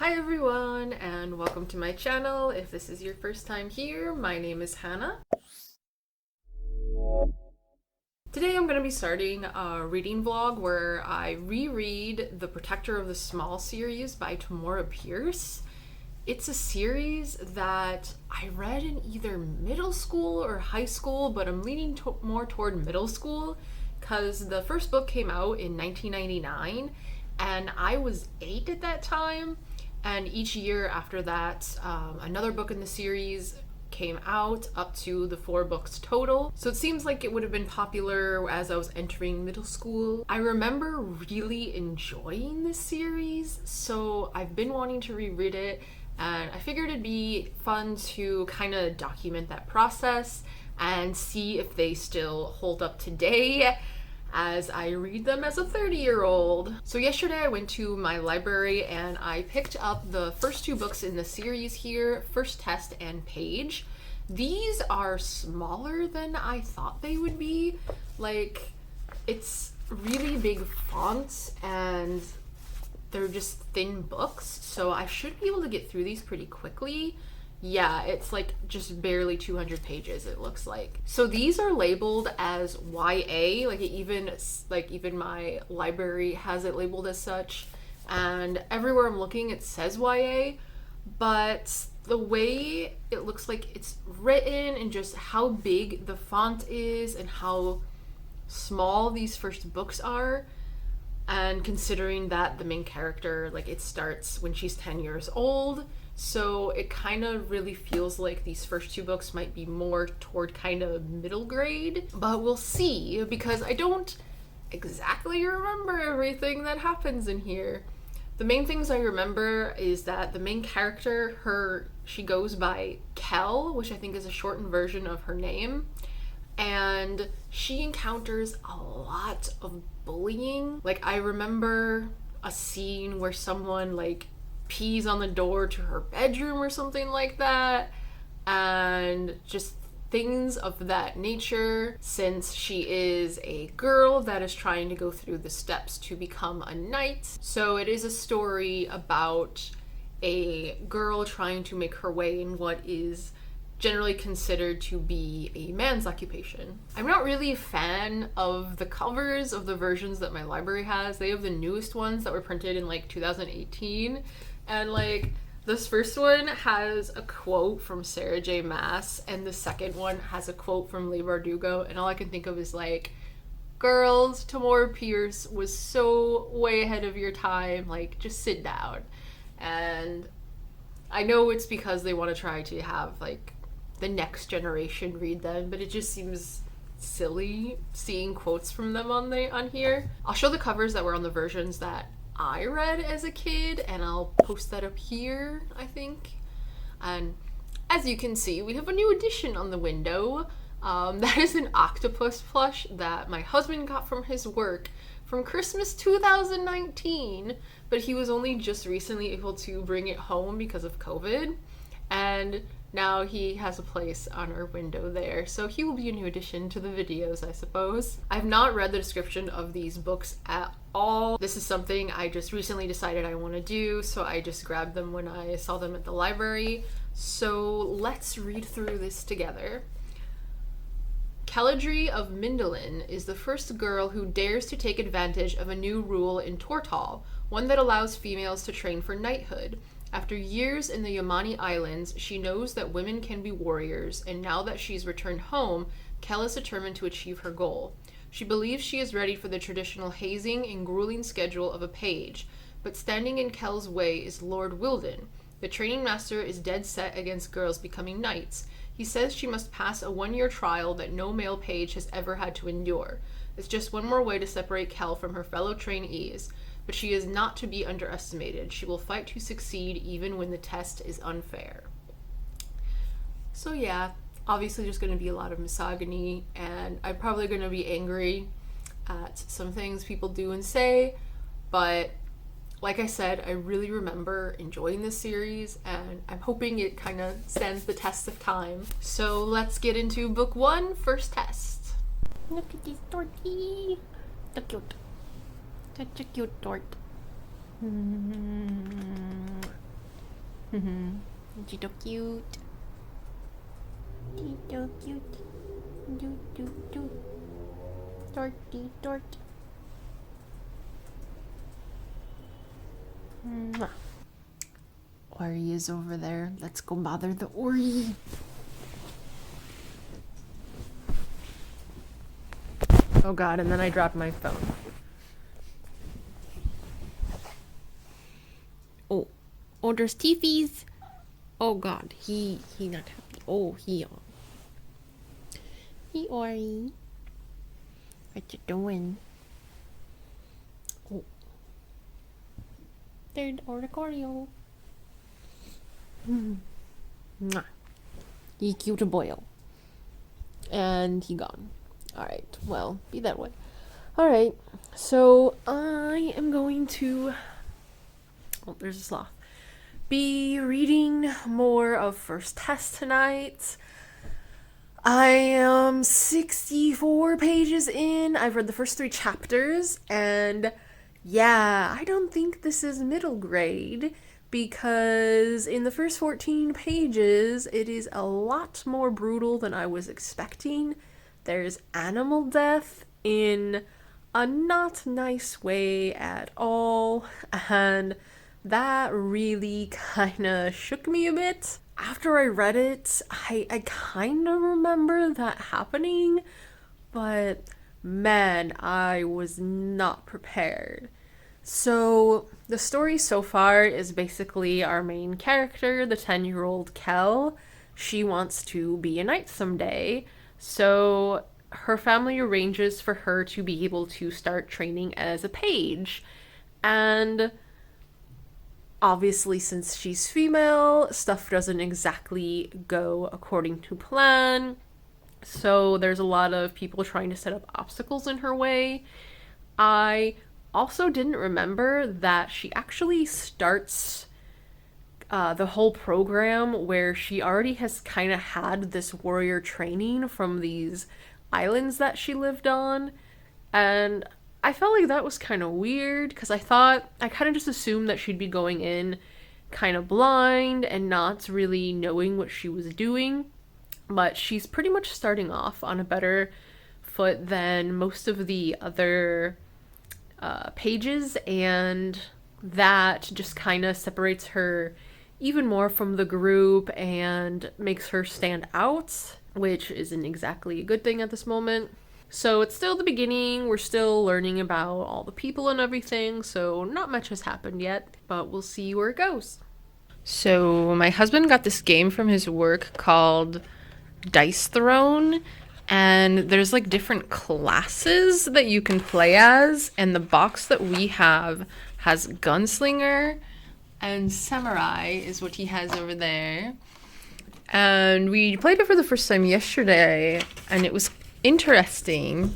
Hi everyone and welcome to my channel. If this is your first time here, my name is Hannah. Today I'm going to be starting a reading vlog where I reread The Protector of the Small series by Tamora Pierce. It's a series that I read in either middle school or high school, but I'm leaning more toward middle school because the first book came out in 1999 and I was 8 at that time. And each year after that, another book in the series came out, up to the 4 books total. So it seems like it would have been popular as I was entering middle school. I remember really enjoying this series, so I've been wanting to reread it, and I figured it'd be fun to kind of document that process and see if they still hold up today as I read them as a 30-year-old. So yesterday I went to my library and I picked up the first 2 books in the series here, First Test and Page. These are smaller than I thought they would be. Like, it's really big fonts and they're just thin books, so I should be able to get through these pretty quickly. Yeah, it's like just barely 200 pages, it looks like. So these are labeled as YA, even my library has it labeled as such, and everywhere I'm looking it says YA, but the way it looks like it's written and just how big the font is and how small these first books are, and considering that the main character, like, it starts when she's 10 years old, so it kind of really feels like these first 2 books might be more toward kind of middle grade, but we'll see, because I don't exactly remember everything that happens in here. The main things I remember is that the main character, she goes by Kel, which I think is a shortened version of her name, and she encounters a lot of bullying. Like, I remember a scene where someone pees on the door to her bedroom or something like that, and just things of that nature, since she is a girl that is trying to go through the steps to become a knight. So it is a story about a girl trying to make her way in what is generally considered to be a man's occupation. I'm not really a fan of the covers of the versions that my library has. They have the newest ones that were printed in 2018, and this first one has a quote from Sarah J. Maas, and the second one has a quote from Leigh Bardugo, and all I can think of is girls, Tamora Pierce was so way ahead of your time, just sit down. And I know it's because they want to try to have the next generation read them, but it just seems silly seeing quotes from them on here. I'll show the covers that were on the versions that I read as a kid, and I'll post that up here, I think. And as you can see, we have a new addition on the window. That is an octopus plush that my husband got from his work from Christmas 2019, but he was only just recently able to bring it home because of COVID, and now he has a place on our window there, so he will be a new addition to the videos, I suppose. I've not read the description of these books at all. This is something I just recently decided I want to do, so I just grabbed them when I saw them at the library. So let's read through this together. Caladri of Mindolin is the first girl who dares to take advantage of a new rule in Tortall, one that allows females to train for knighthood. After years in the Yamani Islands, she knows that women can be warriors, and now that she's returned home, Kel is determined to achieve her goal. She believes she is ready for the traditional hazing and grueling schedule of a page, but standing in Kel's way is Lord Wilden. The training master is dead set against girls becoming knights. He says she must pass a 1-year trial that no male page has ever had to endure. It's just one more way to separate Kel from her fellow trainees. But she is not to be underestimated. She will fight to succeed even when the test is unfair. So yeah, obviously there's going to be a lot of misogyny, and I'm probably going to be angry at some things people do and say, but like I said, I really remember enjoying this series, and I'm hoping it kind of stands the test of time. So let's get into book 1, First Test. Look at this torty. So cute. Such a cute tort. She's so cute. She's so cute. Do. Tort. Mwah. Ori is over there. Let's go bother the Ori. Oh god, and then I dropped my phone. Oh, there's Tiffy's. Oh god, he not happy. Oh, he Ori. What you doing? Oh. There's Oricorio. Mwah. He cute boy. And he gone. Alright, well, be that way. Alright, so I am going to... Oh, there's a sloth. Be reading more of First Test tonight. I am 64 pages in. I've read the first 3 chapters, and yeah, I don't think this is middle grade, because in the first 14 pages, it is a lot more brutal than I was expecting. There's animal death in a not nice way at all, and that really kind of shook me a bit. After I read it, I kind of remember that happening, but man, I was not prepared. So the story so far is basically our main character, the 10-year-old Kel. She wants to be a knight someday, so her family arranges for her to be able to start training as a page. And obviously, since she's female, stuff doesn't exactly go according to plan. So there's a lot of people trying to set up obstacles in her way. I also didn't remember that she actually starts the whole program where she already has kind of had this warrior training from these islands that she lived on. And I felt like that was kind of weird, because I kind of just assumed that she'd be going in kind of blind and not really knowing what she was doing. But she's pretty much starting off on a better foot than most of the other pages, and that just kind of separates her even more from the group and makes her stand out, which isn't exactly a good thing at this moment. So it's still the beginning, we're still learning about all the people and everything, so not much has happened yet, but we'll see where it goes. So my husband got this game from his work called Dice Throne, and there's like different classes that you can play as, and the box that we have has Gunslinger and Samurai is what he has over there. And we played it for the first time yesterday, and it was interesting,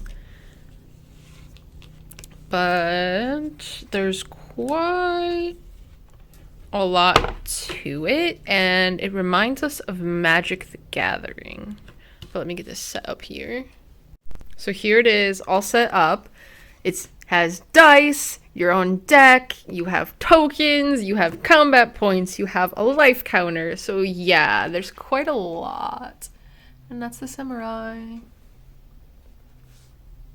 but there's quite a lot to it, and it reminds us of Magic the Gathering. But let me get this set up here. So here it is, all set up. It has dice, your own deck, you have tokens, you have combat points, you have a life counter. So yeah, there's quite a lot. And that's the Samurai.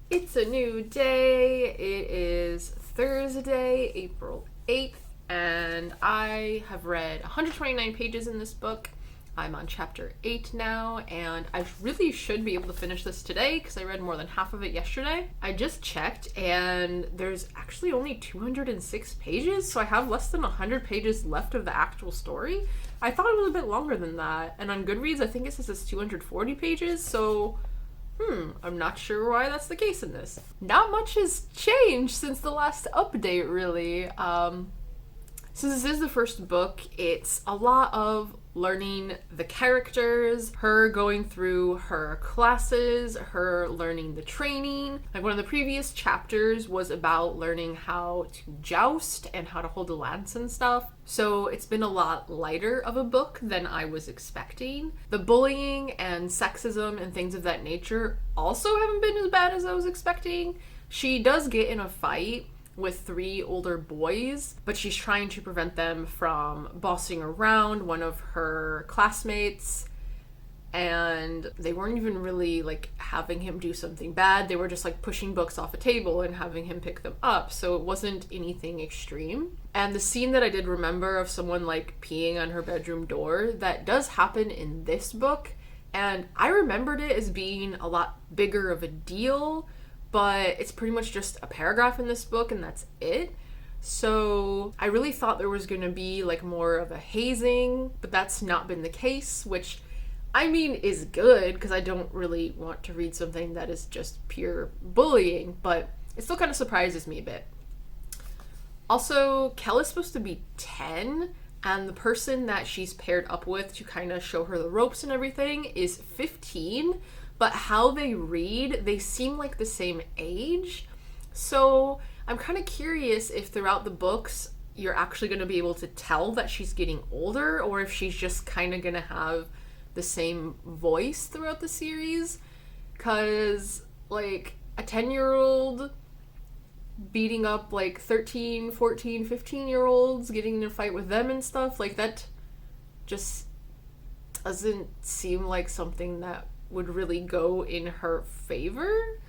It's a new day. It is Thursday, April 8th, and I have read 129 pages in this book. I'm on chapter 8 now, and I really should be able to finish this today because I read more than half of it yesterday. I just checked, and there's actually only 206 pages, so I have less than 100 pages left of the actual story. I thought it was a bit longer than that, and on Goodreads I think it says it's 240 pages, so I'm not sure why that's the case in this. Not much has changed since the last update, really. Since this is the first book, it's a lot of learning the characters, her going through her classes, her learning the training. Like one of the previous chapters was about learning how to joust and how to hold a lance and stuff. So it's been a lot lighter of a book than I was expecting. The bullying and sexism and things of that nature also haven't been as bad as I was expecting. She does get in a fight with 3 older boys, but she's trying to prevent them from bossing around one of her classmates. And they weren't even really like having him do something bad. They were just like pushing books off a table and having him pick them up. So it wasn't anything extreme. And the scene that I did remember of someone like peeing on her bedroom door, that does happen in this book. And I remembered it as being a lot bigger of a deal, but it's pretty much just a paragraph in this book and that's it. So I really thought there was going to be like more of a hazing, but that's not been the case, which I mean is good because I don't really want to read something that is just pure bullying, but it still kind of surprises me a bit. Also, Kel is supposed to be 10, and the person that she's paired up with to kind of show her the ropes and everything is 15, but how they read, they seem like the same age. So I'm kind of curious if throughout the books you're actually going to be able to tell that she's getting older, or if she's just kind of going to have the same voice throughout the series, because like a 10-year-old beating up like 13, 14, 15-year-olds, getting in a fight with them and stuff, like that just doesn't seem like something that would really go in her favor.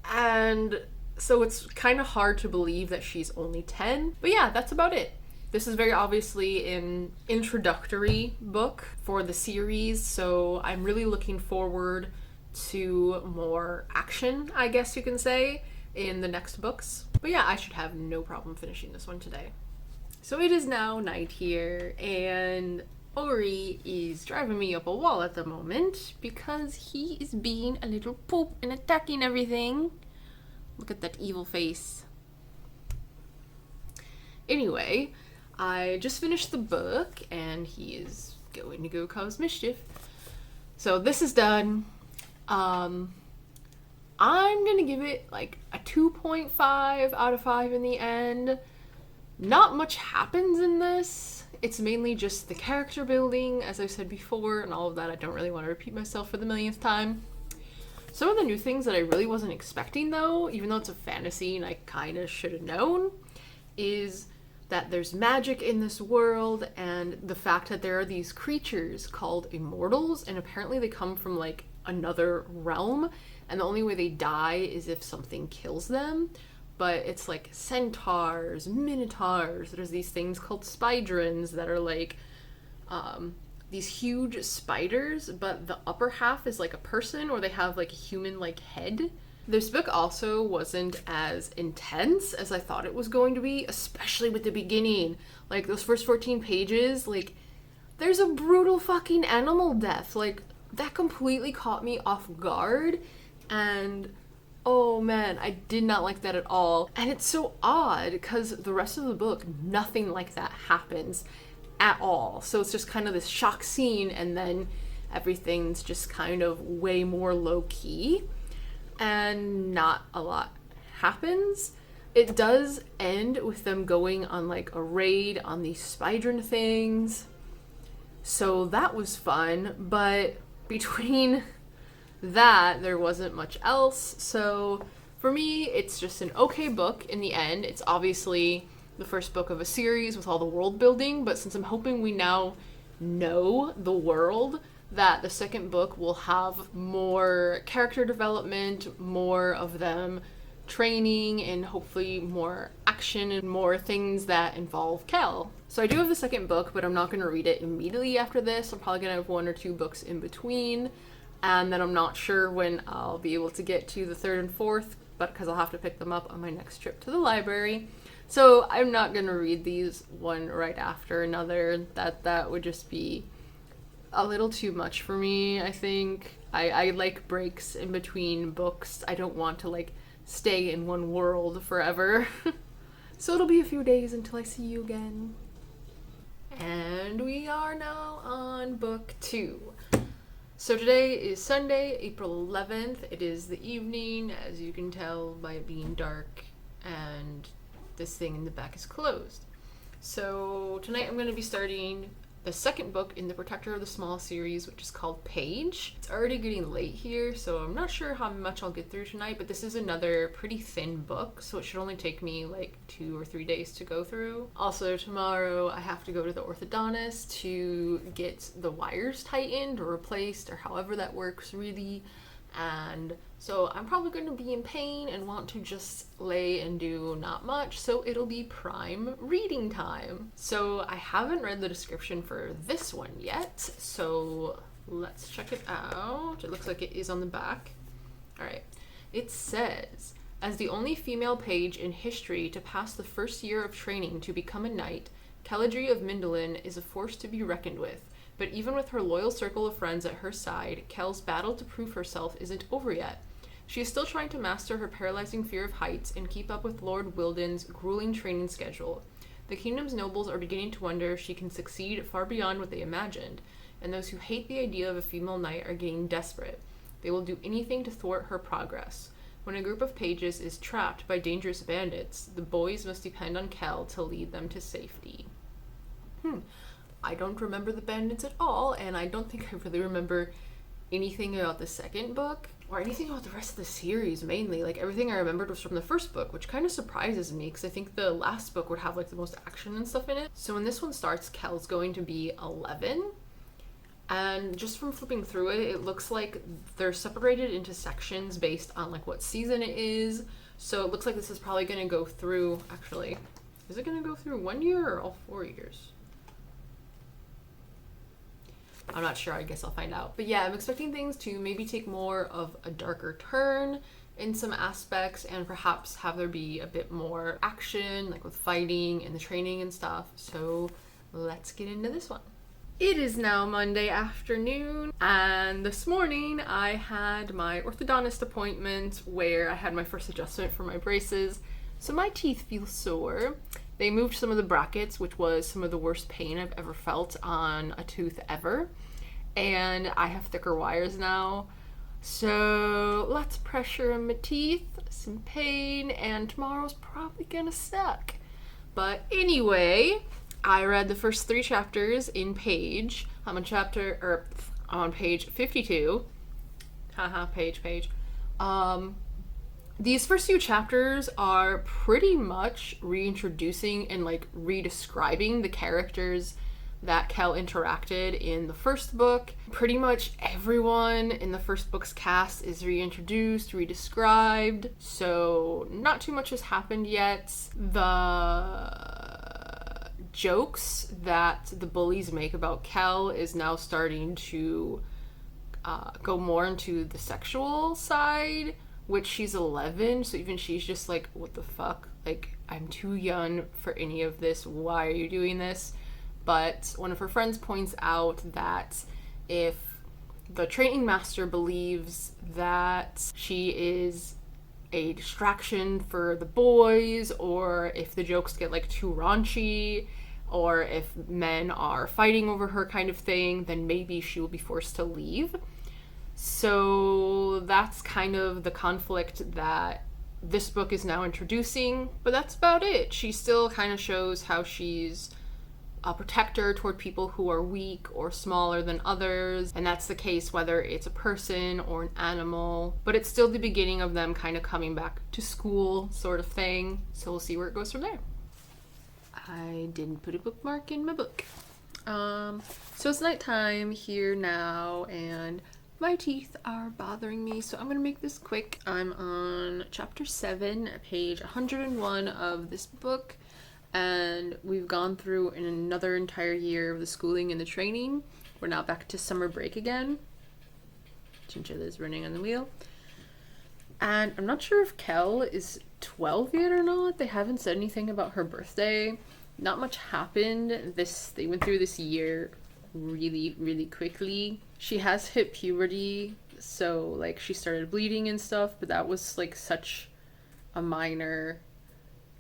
And so it's kind of hard to believe that she's only 10. But yeah, that's about it. This is very obviously an introductory book for the series, so I'm really looking forward to more action, I guess you can say, in the next books. But yeah, I should have no problem finishing this one today. So it is now night here, and Ori is driving me up a wall at the moment because he is being a little poop and attacking everything. Look at that evil face. Anyway, I just finished the book, and he is going to go cause mischief. So this is done. I'm gonna give it like a 2.5 out of 5 in the end. Not much happens in this. It's mainly just the character building, as I said before, and all of that. I don't really want to repeat myself for the millionth time. Some of the new things that I really wasn't expecting, though, even though it's a fantasy and I kind of should have known, is that there's magic in this world, and the fact that there are these creatures called immortals, and apparently they come from like another realm, and the only way they die is if something kills them. But it's like centaurs, minotaurs, there's these things called spydrons that are like these huge spiders, but the upper half is like a person, or they have like a human like head. This book also wasn't as intense as I thought it was going to be, especially with the beginning. Like, those first 14 pages, like, there's a brutal fucking animal death. Like, that completely caught me off guard, and oh man, I did not like that at all. And it's so odd, because the rest of the book, nothing like that happens at all. So it's just kind of this shock scene, and then everything's just kind of way more low-key. And not a lot happens. It does end with them going on like a raid on these spydron things, so that was fun, but between that there wasn't much else. So for me, it's just an okay book in the end. It's obviously the first book of a series with all the world building, but since I'm hoping we now know the world, that the second book will have more character development, more of them training, and hopefully more action and more things that involve Kel. So I do have the second book, but I'm not going to read it immediately after this. I'm probably going to have 1 or 2 books in between, and then I'm not sure when I'll be able to get to the third and fourth, but because I'll have to pick them up on my next trip to the library. So I'm not going to read these one right after another. That would just be a little too much for me, I think. I like breaks in between books. I don't want to like stay in one world forever. So it'll be a few days until I see you again. And we are now on book 2. So today is Sunday, April 11th. It is the evening, as you can tell by it being dark, and this thing in the back is closed. So tonight I'm going to be starting the second book in the Protector of the Small series, which is called Paige. It's already getting late here, so I'm not sure how much I'll get through tonight, but this is another pretty thin book, so it should only take me like 2 or 3 days to go through. Also, tomorrow I have to go to the orthodontist to get the wires tightened or replaced, or however that works really. And so I'm probably going to be in pain and want to just lay and do not much, so it'll be prime reading time. So I haven't read the description for this one yet, so let's check it out. It looks like it is on the back. All right. It says, as the only female page in history to pass the first year of training to become a knight, Caladri of Mindolin is a force to be reckoned with. But even with her loyal circle of friends at her side, Kel's battle to prove herself isn't over yet. She is still trying to master her paralyzing fear of heights and keep up with Lord Wilden's grueling training schedule. The kingdom's nobles are beginning to wonder if she can succeed far beyond what they imagined, and those who hate the idea of a female knight are getting desperate. They will do anything to thwart her progress. When a group of pages is trapped by dangerous bandits, the boys must depend on Kel to lead them to safety. I don't remember the bandits at all, and I don't think I really remember anything about the second book, or anything about the rest of the series mainly. Like, everything I remembered was from the first book, which kind of surprises me, because I think the last book would have, like, the most action and stuff in it. So when this one starts, Kel's going to be 11, and just from flipping through it, it looks like they're separated into sections based on, like, what season it is. So it looks like this is probably going to go through, actually, is it going to go through 1 year or all 4 years? I'm not sure, I guess I'll find out. But yeah, I'm expecting things to maybe take more of a darker turn in some aspects, and perhaps have there be a bit more action, like with fighting and the training and stuff. So let's get into this one. It is now Monday afternoon, and this morning I had my orthodontist appointment where I had my first adjustment for my braces. So my teeth feel sore. They moved some of the brackets, which was some of the worst pain I've ever felt on a tooth ever. And I have thicker wires now. So lots of pressure in my teeth, some pain, and tomorrow's probably gonna suck. But anyway, I read the first 3 chapters in Paige. I'm on page 52. Haha, page. These first few chapters are pretty much reintroducing and like redescribing the characters that Kel interacted in the first book. Pretty much everyone in the first book's cast is reintroduced, redescribed, so not too much has happened yet. The jokes that the bullies make about Kel is now starting to go more into the sexual side, which she's 11, so even she's just like, what the fuck? Like, I'm too young for any of this. Why are you doing this? But one of her friends points out that if the training master believes that she is a distraction for the boys, or if the jokes get like too raunchy, or if men are fighting over her kind of thing, then maybe she will be forced to leave. So that's kind of the conflict that this book is now introducing, but that's about it. She still kind of shows how she's a protector toward people who are weak or smaller than others, and that's the case whether it's a person or an animal, but it's still the beginning of them kind of coming back to school sort of thing, so we'll see where it goes from there. I didn't put a bookmark in my book. So it's nighttime here now, and my teeth are bothering me, so I'm gonna make this quick. I'm on chapter 7, page 101 of this book, and we've gone through another entire year of the schooling and the training. We're now back to summer break again. Chinchilla is running on the wheel. And I'm not sure if Kel is 12 yet or not. They haven't said anything about her birthday. Not much happened. They went through this year really, really quickly. She has hit puberty, so like she started bleeding and stuff, but that was like such a minor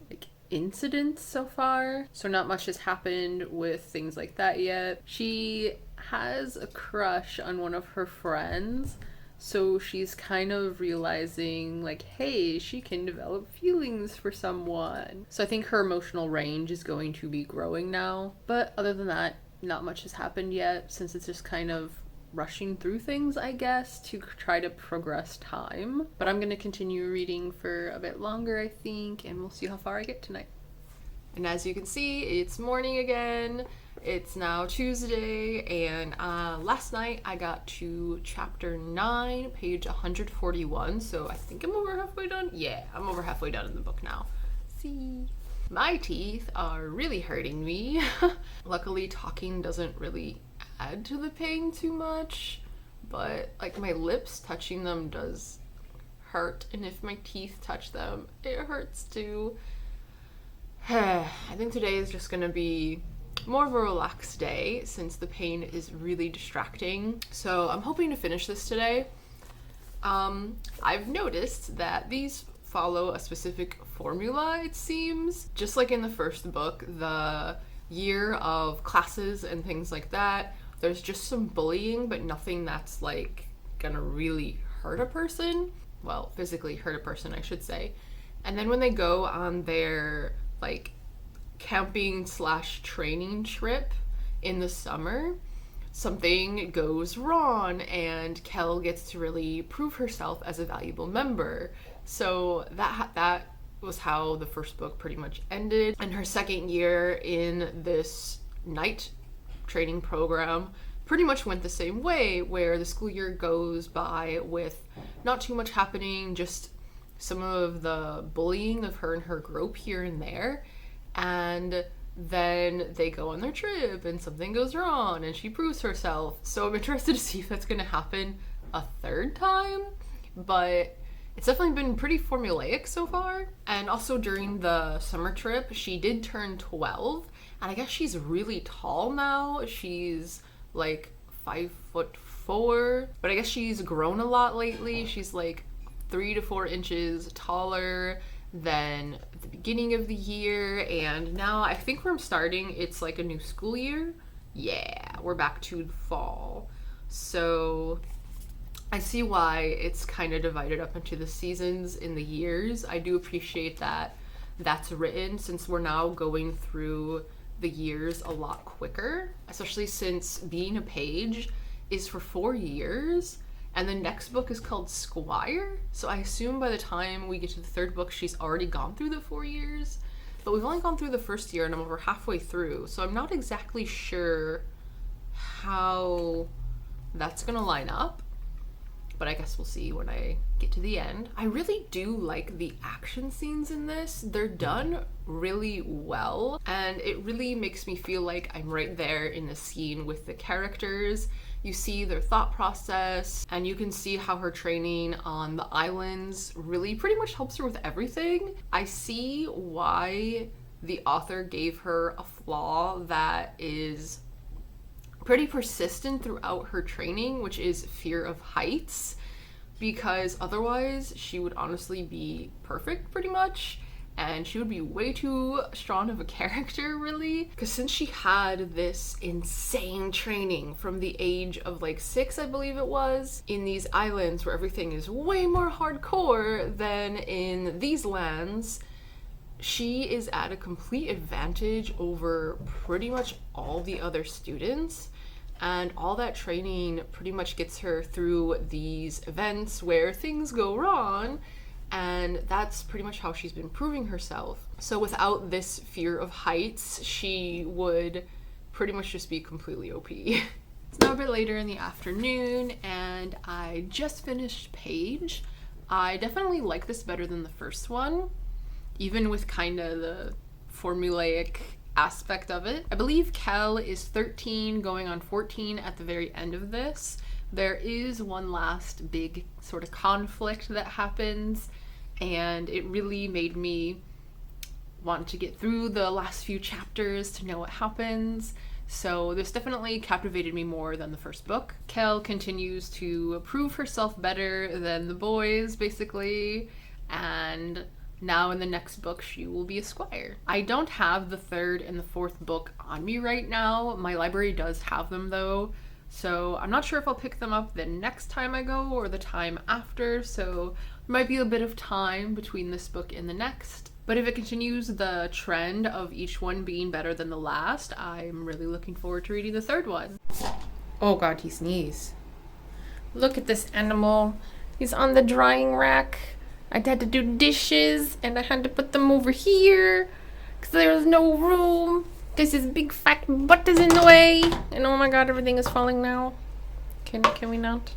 like incident so far. So not much has happened with things like that yet. She has a crush on one of her friends, so she's kind of realizing like, hey, she can develop feelings for someone. So I think her emotional range is going to be growing now. But other than that, not much has happened yet, since it's just kind of rushing through things, I guess, to try to progress time. But I'm gonna continue reading for a bit longer, I think, and we'll see how far I get tonight. And as you can see, it's morning again. It's now Tuesday, and last night I got to chapter 9, page 141, so I think I'm over halfway done. Yeah, I'm over halfway done in the book now. See? My teeth are really hurting me. Luckily, talking doesn't really add to the pain too much, but like my lips touching them does hurt, and if my teeth touch them, it hurts too. I think today is just gonna be more of a relaxed day since the pain is really distracting. So I'm hoping to finish this today. I've noticed that these follow a specific formula, it seems. Just like in the first book, the year of classes and things like that, there's just some bullying, but nothing that's like gonna really hurt a person. Well, physically hurt a person, I should say. And then when they go on their like camping / training trip in the summer, something goes wrong and Kel gets to really prove herself as a valuable member. So that was how the first book pretty much ended. And her second year in this night training program pretty much went the same way, where the school year goes by with not too much happening, just some of the bullying of her and her group here and there. And then they go on their trip and something goes wrong and she proves herself. So I'm interested to see if that's going to happen a third time, but it's definitely been pretty formulaic so far. And also during the summer trip, she did turn 12, and I guess she's really tall now. She's like 5'4", but I guess she's grown a lot lately. She's like 3 to 4 inches taller than at the beginning of the year, and now I think where I'm starting, it's like a new school year. Yeah, we're back to fall. So I see why it's kind of divided up into the seasons in the years. I do appreciate that that's written, since we're now going through the years a lot quicker, especially since being a page is for 4 years. And the next book is called Squire, so I assume by the time we get to the third book, she's already gone through the 4 years. But we've only gone through the first year, and I'm over halfway through, so I'm not exactly sure how that's gonna line up. But I guess we'll see when I get to the end. I really do like the action scenes in this. They're done really well, and it really makes me feel like I'm right there in the scene with the characters. You see their thought process, and you can see how her training on the islands really pretty much helps her with everything. I see why the author gave her a flaw that is pretty persistent throughout her training, which is fear of heights, because otherwise she would honestly be perfect pretty much, and she would be way too strong of a character, really, because since she had this insane training from the age of like 6, I believe it was, in these islands where everything is way more hardcore than in these lands, she is at a complete advantage over pretty much all the other students. And all that training pretty much gets her through these events where things go wrong, and that's pretty much how she's been proving herself. So without this fear of heights, she would pretty much just be completely OP. It's now a bit later in the afternoon, and I just finished page. I definitely like this better than the first one, even with kind of the formulaic aspect of it. I believe Kel is 13 going on 14 at the very end of this. There is one last big sort of conflict that happens, and it really made me want to get through the last few chapters to know what happens. So this definitely captivated me more than the first book. Kel continues to prove herself better than the boys, basically, and now in the next book she will be a squire. I don't have the third and the fourth book on me right now. My library does have them though, so I'm not sure if I'll pick them up the next time I go or the time after, so there might be a bit of time between this book and the next. But if it continues the trend of each one being better than the last, I'm really looking forward to reading the third one. Oh god, he sneezed. Look at this animal. He's on the drying rack. I had to do dishes and I had to put them over here because there's no room. This is big fat butt is in the way. And oh my god, everything is falling now. Can we not?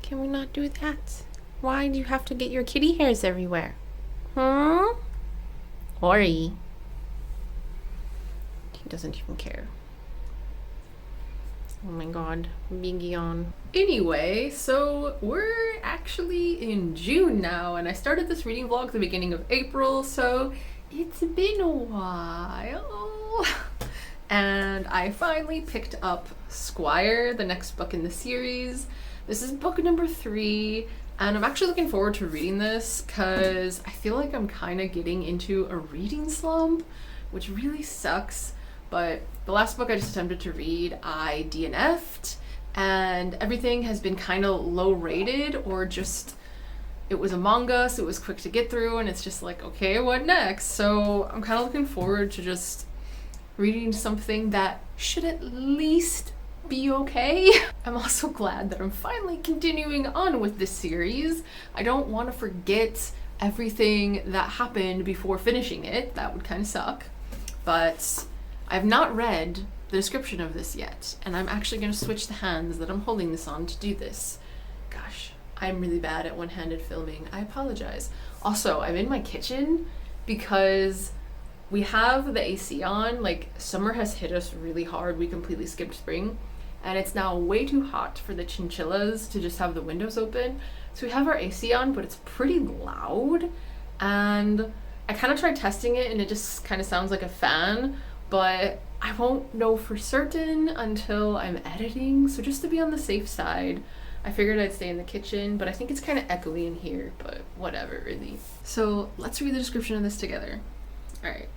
Can we not do that? Why do you have to get your kitty hairs everywhere? Ori. He doesn't even care. Oh my god, big yawn. Anyway, so we're actually in June now, and I started this reading vlog at the beginning of April, so it's been a while. And I finally picked up Squire, the next book in the series. This is book number 3, and I'm actually looking forward to reading this because I feel like I'm kind of getting into a reading slump, which really sucks. But the last book I just attempted to read, I DNF'd, and everything has been kind of low rated, or just, it was a manga, so it was quick to get through, and it's just like, okay, what next? So I'm kind of looking forward to just reading something that should at least be okay. I'm also glad that I'm finally continuing on with this series. I don't want to forget everything that happened before finishing it. That would kind of suck. But I've not read the description of this yet, and I'm actually going to switch the hands that I'm holding this on to do this. Gosh, I'm really bad at one-handed filming. I apologize. Also, I'm in my kitchen because we have the AC on. Like, summer has hit us really hard. We completely skipped spring, and it's now way too hot for the chinchillas to just have the windows open. So we have our AC on, but it's pretty loud, and I kind of tried testing it, and it just kind of sounds like a fan, but I won't know for certain until I'm editing. So just to be on the safe side, I figured I'd stay in the kitchen, but I think it's kind of echoey in here, but whatever, really. So let's read the description of this together. All right.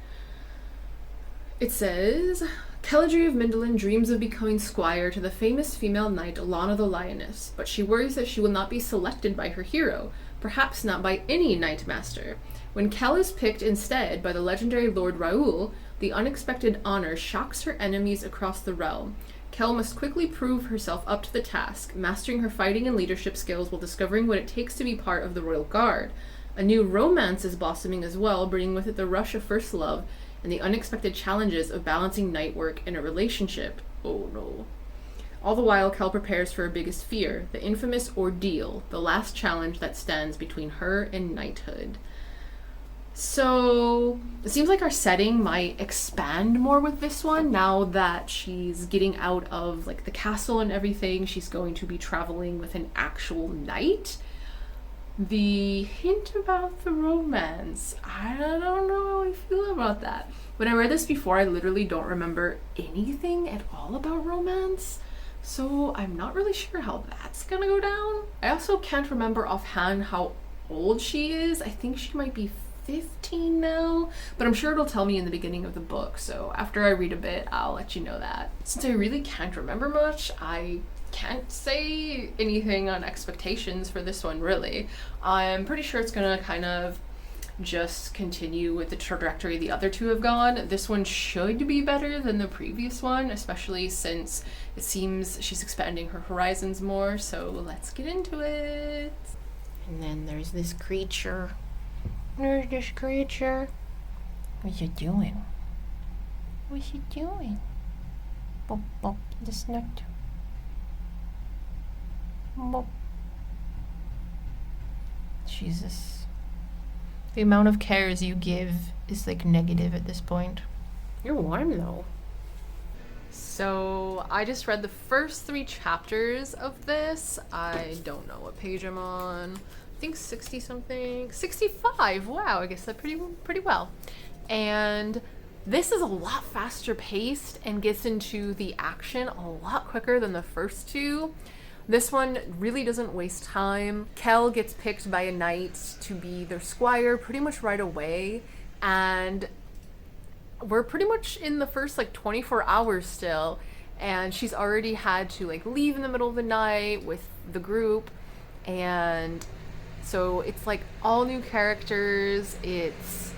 It says, Keladri of Mindolin dreams of becoming squire to the famous female knight Alana the Lioness, but she worries that she will not be selected by her hero, perhaps not by any knight master. When Kel is picked instead by the legendary Lord Raoul, the unexpected honor shocks her enemies across the realm. Kel must quickly prove herself up to the task, mastering her fighting and leadership skills while discovering what it takes to be part of the Royal Guard. A new romance is blossoming as well, bringing with it the rush of first love and the unexpected challenges of balancing night work in a relationship. Oh no. All the while, Kel prepares for her biggest fear, the infamous ordeal, the last challenge that stands between her and knighthood. So it seems like our setting might expand more with this one now that she's getting out of like the castle and everything. She's going to be traveling with an actual knight. The hint about the romance, I don't know how I feel about that. When I read this before, I literally don't remember anything at all about romance, so I'm not really sure how that's gonna go down. I also can't remember offhand how old she is. I think she might be 15 now, but I'm sure it'll tell me in the beginning of the book, so after I read a bit, I'll let you know that. Since I really can't remember much, I can't say anything on expectations for this one, really. I'm pretty sure it's gonna kind of just continue with the trajectory the other two have gone. This one should be better than the previous one, especially since it seems she's expanding her horizons more, so let's get into it. And then there's this creature. There's this creature. What's it doing? What's it doing? Bop, bop, the snout. Bop. Jesus. The amount of cares you give is like negative at this point. You're warm though. So I just read the first 3 chapters of this. I don't know what page I'm on. I think 60 something, 65. Wow, I guess that pretty well. And this is a lot faster paced and gets into the action a lot quicker than the first 2. This one really doesn't waste time. Kel gets picked by a knight to be their squire pretty much right away, and we're pretty much in the first like 24 hours still, and she's already had to like leave in the middle of the night with the group, and so it's like all new characters. It's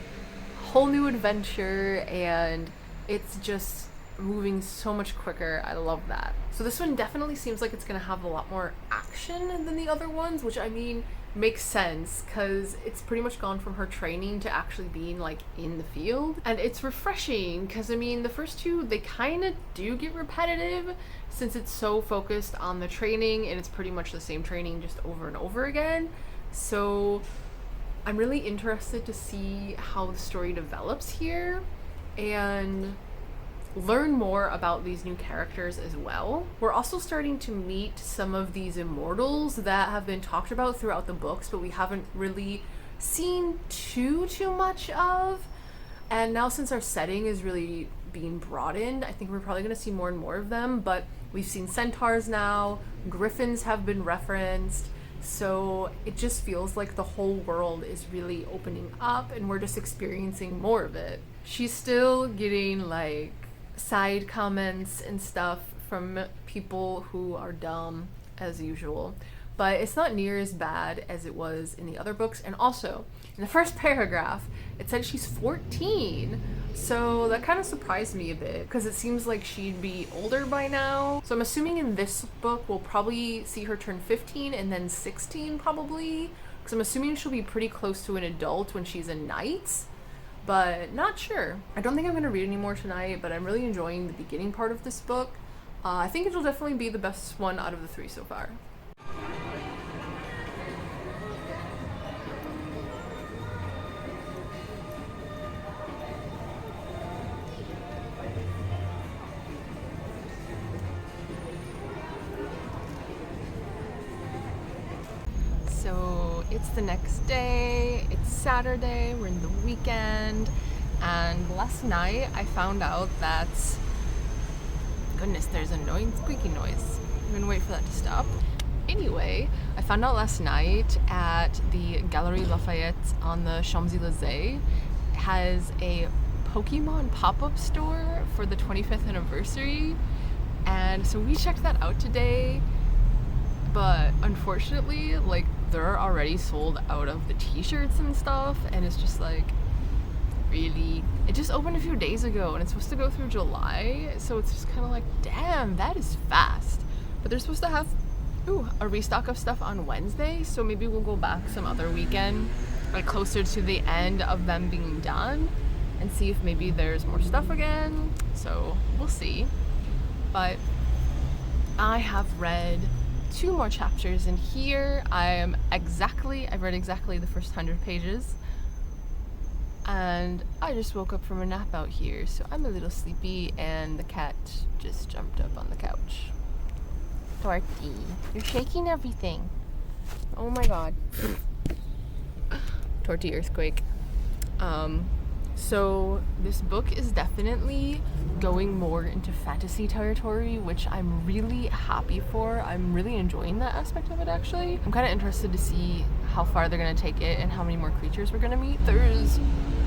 whole new adventure, and it's just moving so much quicker. I love that. So this one definitely seems like it's gonna have a lot more action than the other ones, which I mean makes sense because it's pretty much gone from her training to actually being like in the field, and it's refreshing because I mean the first two, they kind of do get repetitive since it's so focused on the training and it's pretty much the same training just over and over again. So I'm really interested to see how the story develops here and learn more about these new characters as well. We're also starting to meet some of these immortals that have been talked about throughout the books, but we haven't really seen too much of. And now since our setting is really being broadened, I think we're probably going to see more and more of them. But we've seen centaurs now, griffins have been referenced, so it just feels like the whole world is really opening up and we're just experiencing more of it. She's still getting like side comments and stuff from people who are dumb as usual, but it's not near as bad as it was in the other books. And also in the first paragraph it said she's 14, so that kind of surprised me a bit because it seems like she'd be older by now. So I'm assuming in this book we'll probably see her turn 15 and then 16 probably, because I'm assuming she'll be pretty close to an adult when she's a knight, but not sure. I don't think I'm going to read any more tonight, but I'm really enjoying the beginning part of this book. I think it'll definitely be the best one out of the three so far. So it's the next day, it's Saturday, we're in the weekend, and last night I found out that, goodness, there's an annoying squeaky noise. I'm gonna wait for that to stop. Anyway, I found out last night at the Galerie Lafayette on the Champs-Élysées has a Pokemon pop-up store for the 25th anniversary, and so we checked that out today, but unfortunately, like, they're already sold out of the t-shirts and stuff, and it's just like, really? It just opened a few days ago and it's supposed to go through July, so it's just kind of like, damn, that is fast. But they're supposed to have a restock of stuff on Wednesday, so maybe we'll go back some other weekend, like closer to the end of them being done, and see if maybe there's more stuff again. So we'll see. But I have read 2 more chapters in here. I've read exactly the first 100 pages, and I just woke up from a nap out here, so I'm a little sleepy, and the cat just jumped up on the couch. Torty, you're shaking everything. Oh my god. Torty earthquake. So this book is definitely going more into fantasy territory, which I'm really happy for. I'm really enjoying that aspect of it, actually. I'm kind of interested to see how far they're going to take it and how many more creatures we're going to meet. There's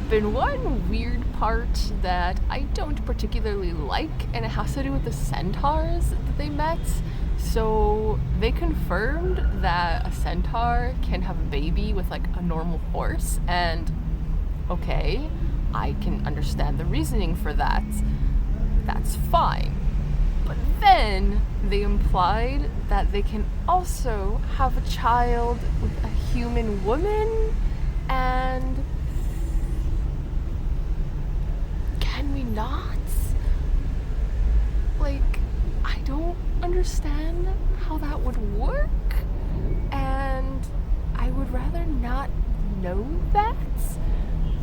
been one weird part that I don't particularly like, and it has to do with the centaurs that they met. So they confirmed that a centaur can have a baby with like a normal horse, and okay, I can understand the reasoning for that. That's fine. But then they implied that they can also have a child with a human woman, and can we not? Like, I don't understand how that would work, and I would rather not know that.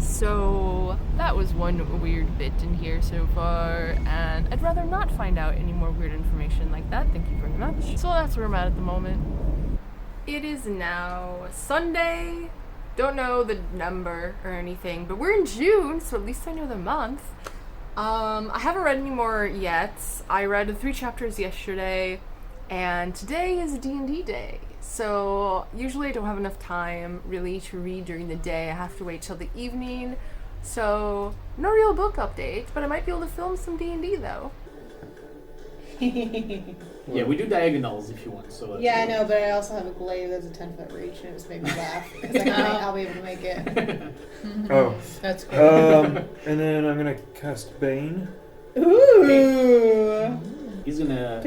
So that was one weird bit in here so far, and I'd rather not find out any more weird information like that. Thank you very much. So that's where I'm at the moment. It is now Sunday. Don't know the number or anything, but we're in June, so at least I know the month. I haven't read any more yet. I read 3 chapters yesterday, and today is D&D day. So usually I don't have enough time really to read during the day. I have to wait till the evening. So no real book update, but I might be able to film some D&D though. Yeah, we do diagonals if you want. So that's Yeah, I know, but I also have a glaive that's a 10-foot reach, and it just made me laugh because I'll be able to make it. Oh. That's cool. And then I'm gonna cast Bane. Ooh. He's gonna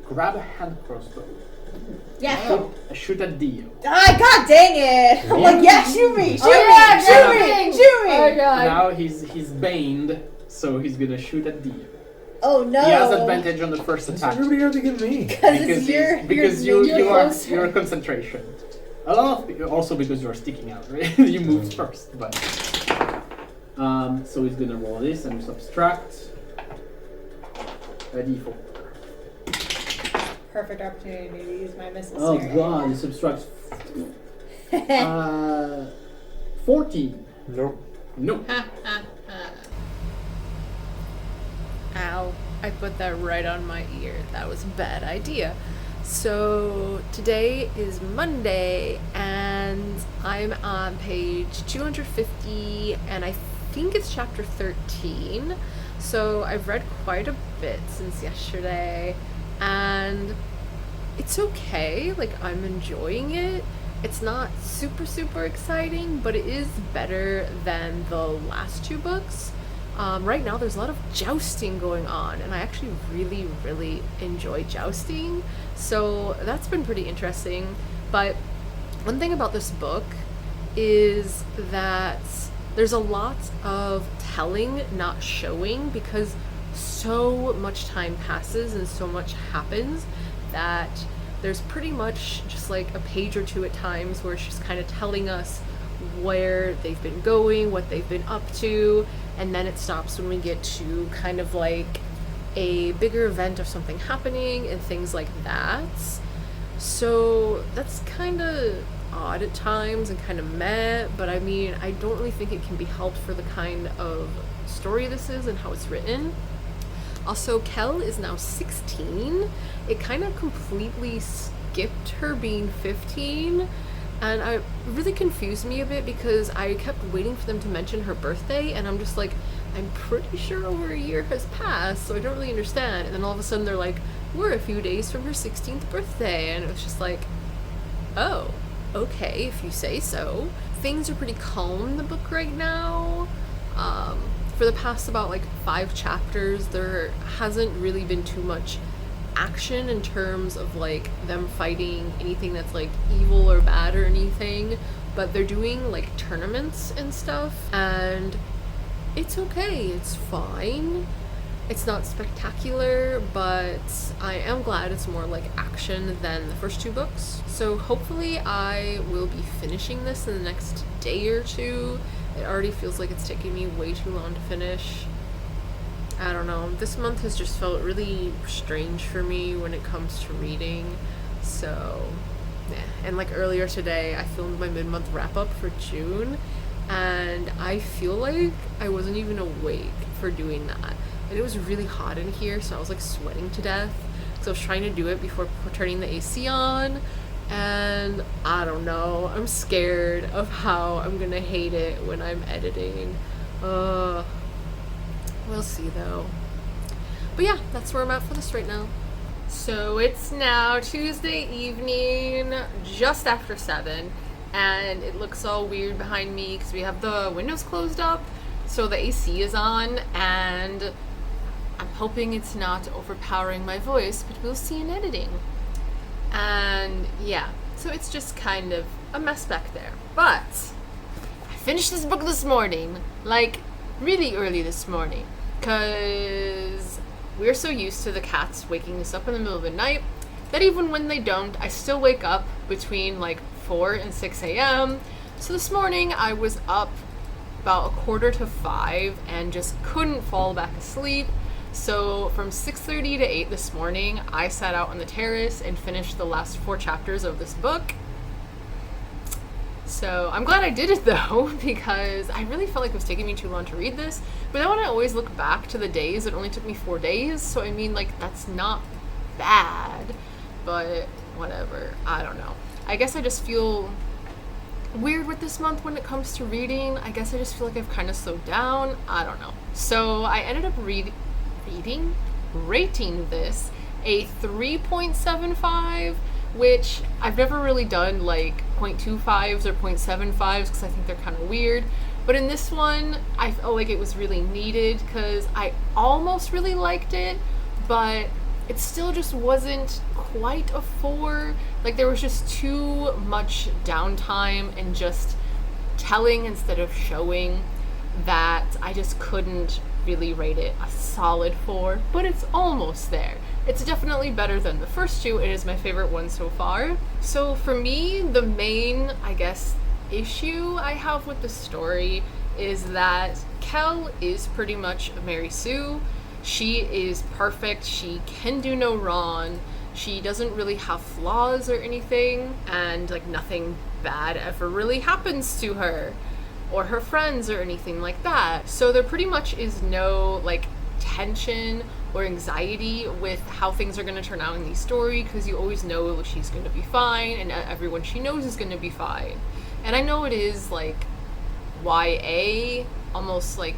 grab a hand crossbow. Yeah. Shoot at Dio. Ah, god dang it! I'm like, yeah, shoot me! Shoot yeah, me! Shoot me! Shoot me! Oh god. Now he's baned, so he's gonna shoot at Dio. Oh no! He has advantage on the first Why's attack. everybody have to get me? Because you are closer. your concentration. Also because you are sticking out, right? You moved first, but so he's gonna roll this and subtract a d4. Perfect opportunity to use my missile Oh snare. god, he subtracts 14. Nope. No. Ow. I put that right on my ear. That was a bad idea. So today is Monday and I'm on page 250 and I think it's chapter 13. So I've read quite a bit since yesterday and it's okay. Like I'm enjoying it. It's not super exciting, but it is better than the last two books. Right now there's a lot of jousting going on and I actually really enjoy jousting, so that's been pretty interesting. But one thing about this book is that there's a lot of telling, not showing, because so much time passes and so much happens that there's pretty much just like a page or two at times where she's kind of telling us where they've been going, what they've been up to, and then it stops when we get to kind of like a bigger event of something happening and things like that. So that's kind of odd at times and kind of meh, but I mean, I don't really think it can be helped for the kind of story this is and how it's written. Also, Kel is now 16. It kind of completely skipped her being 15. And it really confused me a bit because I kept waiting for them to mention her birthday, and I'm just like, I'm pretty sure over a year has passed, so I don't really understand. And then all of a sudden they're like, we're a few days from her 16th birthday, and it was just like, oh, okay, if you say so. Things are pretty calm in the book right now. For the past about like 5 chapters, there hasn't really been too much action in terms of like them fighting anything that's like evil or bad or anything, but they're doing like tournaments and stuff and it's okay, it's fine. It's not spectacular, but I am glad it's more like action than the first 2 books. So hopefully I will be finishing this in the next day or 2. It already feels like it's taking me way too long to finish. I don't know, this month has just felt really strange for me when it comes to reading, so yeah. And like earlier today I filmed my mid-month wrap-up for June and I feel like I wasn't even awake for doing that, and it was really hot in here, so I was like sweating to death because I was trying to do it before turning the AC on, and I don't know, I'm scared of how I'm gonna hate it when I'm editing. We'll see though. But yeah, that's where I'm at for this right now. So it's now Tuesday evening, just after 7, and it looks all weird behind me because we have the windows closed up, so the AC is on, and I'm hoping it's not overpowering my voice, but we'll see in editing. And yeah, so it's just kind of a mess back there. But I finished this book this morning, like really early this morning, because we're so used to the cats waking us up in the middle of the night that even when they don't, I still wake up between like 4 and 6 a.m. So this morning I was up about 4:45 and just couldn't fall back asleep. So from 6:30 to 8 this morning, I sat out on the terrace and finished the last 4 chapters of this book. So I'm glad I did it though, because I really felt like it was taking me too long to read this. But then when I always look back to the days, it only took me 4 days. So I mean, like, that's not bad, but whatever. I don't know. I guess I just feel weird with this month when it comes to reading. I guess I just feel like I've kind of slowed down. I don't know. So I ended up reading rating this a 3.75, which I've never really done like 0.25s or 0.75s because I think they're kind of weird. But in this one, I felt like it was really needed because I almost really liked it, but it still just wasn't quite a 4. Like, there was just too much downtime and just telling instead of showing that I just couldn't really rate it a solid 4, but it's almost there. It's definitely better than the first two. It is my favorite one so far. So for me, the main, I guess, issue I have with the story is that Kel is pretty much Mary Sue. She is perfect. She can do no wrong. She doesn't really have flaws or anything, and like nothing bad ever really happens to her or her friends or anything like that. So there pretty much is no like tension or anxiety with how things are going to turn out in the story, because you always know she's going to be fine and everyone she knows is going to be fine. And I know it is like YA, almost like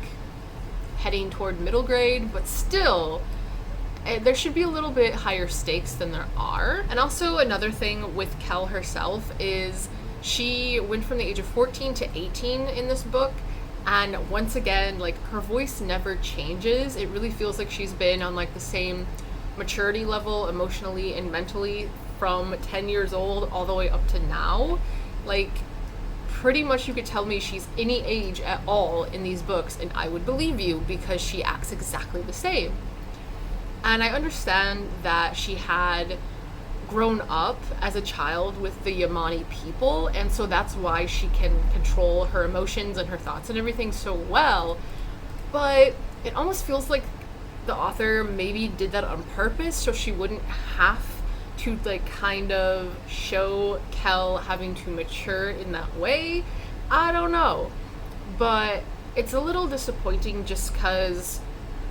heading toward middle grade, but still there should be a little bit higher stakes than there are. And also another thing with Kel herself is she went from the age of 14 to 18 in this book, and once again, like, her voice never changes. It really feels like she's been on like the same maturity level emotionally and mentally from 10 years old all the way up to now. Like, pretty much you could tell me she's any age at all in these books and I would believe you, because she acts exactly the same. And I understand that she had grown up as a child with the Yamani people, and so that's why she can control her emotions and her thoughts and everything so well. But it almost feels like the author maybe did that on purpose so she wouldn't have to like kind of show Kel having to mature in that way. I don't know, but it's a little disappointing just because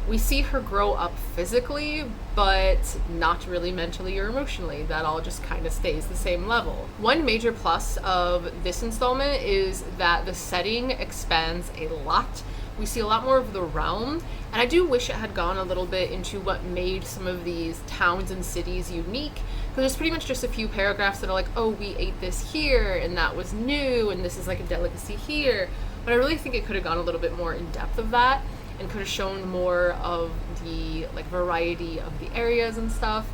we see her grow up physically, but not really mentally or emotionally. That all just kind of stays the same level. One major plus of this installment is that the setting expands a lot. We see a lot more of the realm, and I do wish it had gone a little bit into what made some of these towns and cities unique, because there's pretty much just a few paragraphs that are like, oh, we ate this here, and that was new, and this is like a delicacy here. But I really think it could have gone a little bit more in depth of that, and could have shown more of the like variety of the areas and stuff.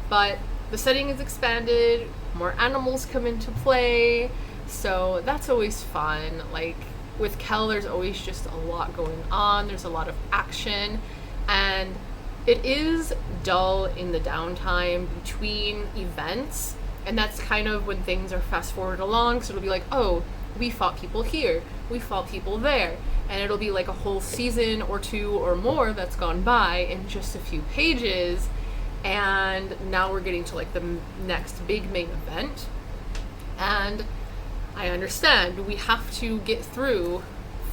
But the setting is expanded, more animals come into play, so that's always fun. Like, with Kel, there's always just a lot going on. There's a lot of action, and it is dull in the downtime between events, and that's kind of when things are fast forward along. So it'll be like, oh, we fought people here, we fought people there, and it'll be like a whole season or two or more that's gone by in just a few pages, and now we're getting to like the next big main event. And I understand we have to get through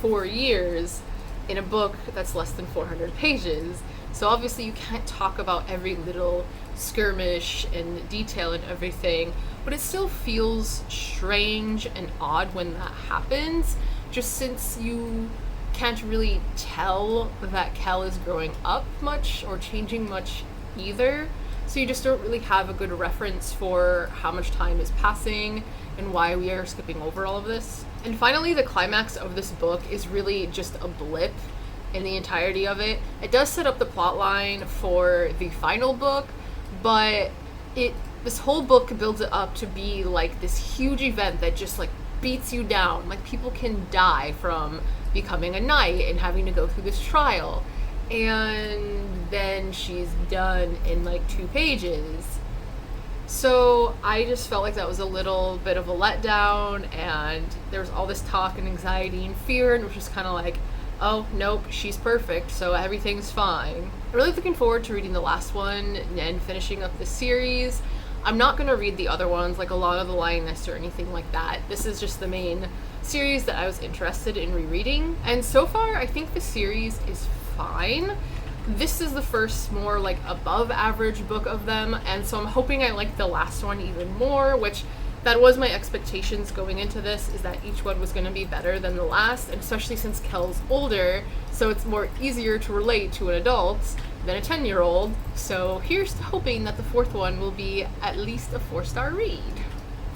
4 years in a book that's less than 400 pages, so obviously you can't talk about every little skirmish and detail and everything, but it still feels strange and odd when that happens, just since you can't really tell that Kel is growing up much or changing much either, so you just don't really have a good reference for how much time is passing and why we are skipping over all of this. And finally, the climax of this book is really just a blip in the entirety of it. It does set up the plot line for the final book, but this whole book builds it up to be like this huge event that just like beats you down. Like, people can die from becoming a knight and having to go through this trial, and then she's done in like 2 pages. So I just felt like that was a little bit of a letdown, and there was all this talk and anxiety and fear, and it was just kind of like, oh, nope, she's perfect, so everything's fine. I'm really looking forward to reading the last one and finishing up the series. I'm not going to read the other ones, like A Lot of the Lioness or anything like that. This is just the main series that I was interested in rereading, and so far I think the series is fine. This is the first more like above average book of them, and so I'm hoping I like the last one even more, which that was my expectations going into this, is that each one was going to be better than the last, and especially since Kel's older, so it's more easier to relate to an adult than a 10-year-old. So here's to hoping that the fourth one will be at least a 4-star read.